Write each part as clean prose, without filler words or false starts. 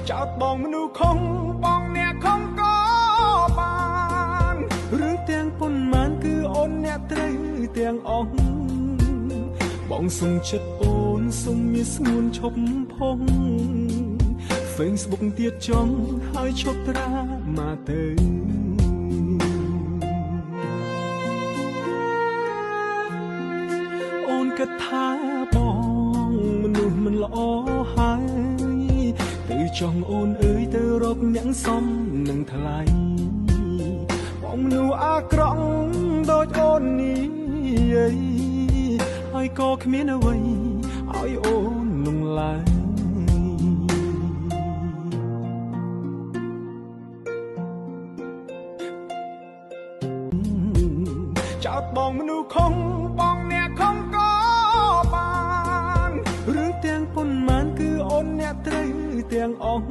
ចោតបងមនុស្សខុសបងអ្នកខំក៏បានរឿងទាំងប៉ុន្មានគឺអូនអ្នកត្រូវទាំងអស់បងសុំចិត្តអូនសុំមានស្ងួនឈប់ផង Facebook ទៀតចង់ហើយឈប់ត្រាមកទៅអូនគិតថាបងមនុស្សមិនល្អហើយទៅចង់អូនអើយទៅរកអ្នកសមនឹងថ្លៃបងមនុស្សអាក្រក់ដូចអូននេះហើយក៏គ្មានអ្វីឲ្យអូននឹងឡើយចោតបងមនុស្សខុសបងអ្នកខំក៏បានរឿងទាំងប៉ុន្មានគឺអូនអ្នកត្រូវទាំងអស់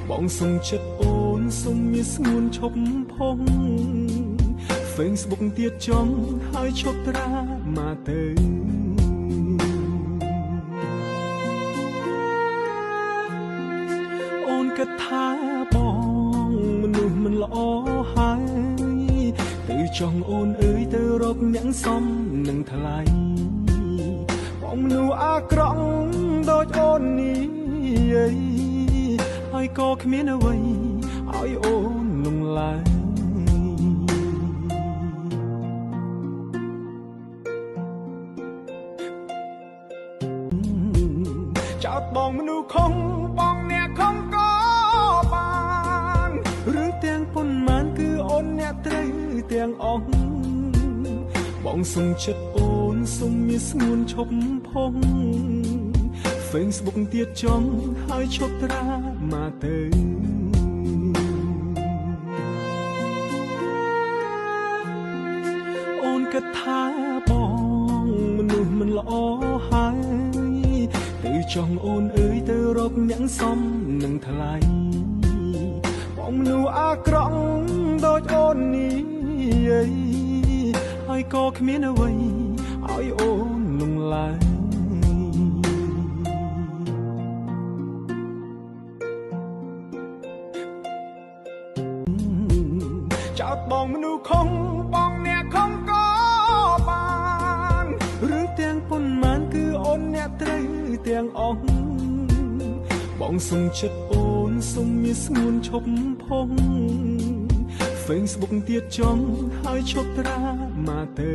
បងសុំចិត្តអូនសុំមានស្ងួនឈប់ផង Facebook ទៀតចង់ហើយឈប់ត្រាមកទៅអូនគិតថាបងមនុស្សមិនល្អហើយទៅចង់អូនអើយទៅរកអ្នកសមនឹងថ្លៃបងមនុស្សអាក្រក់ដូចអូននេះហើយក៏គ្មានអ្វីឲ្យអូននឹងឡើយចោតបងមនុស្សខុសបងអ្នកខំក៏បានរឿងទាំងប៉ុន្មានគឺអូនអ្នកត្រូវទាំងអស់បងសុំចិត្តអូនសុំមានស្ងួនឈប់ផង Facebook ទៀតចង់ហើយឈប់ត្រាមកទៅអូនគិតថាបងមនុស្សមិនល្អហើយទៅចង់អូនអើយទៅរកអ្នកសមនឹងថ្លៃបងមនុស្សអាក្រក់ដូចអូននេះហើយក៏គ្មានអ្វីឲ្យអូននឹងឡើយចោតបងមនុស្សខុសបងអ្នកខំក៏បានរឿងទាំងប៉ុន្មានគឺអូនអ្នកត្រូវទាំងអស់បងសុំចិត្តអូនសុំមានស្ងួនឈប់ផង Facebook ទៀតចង់ហើយឈប់ត្រាមកទៅ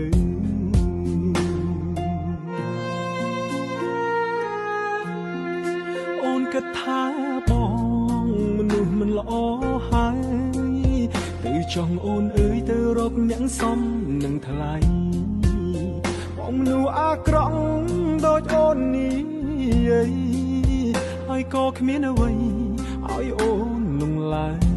អូនគិតថាបងមនុស្សមិនល្អហើយទៅចង់អូនអើយទៅរកអ្នកសមនឹងថ្លៃបងមនុស្សអាក្រក់ដូចអូននេះហើយក៏គ្មានអ្វីឲ្យអូននឹងឡើយ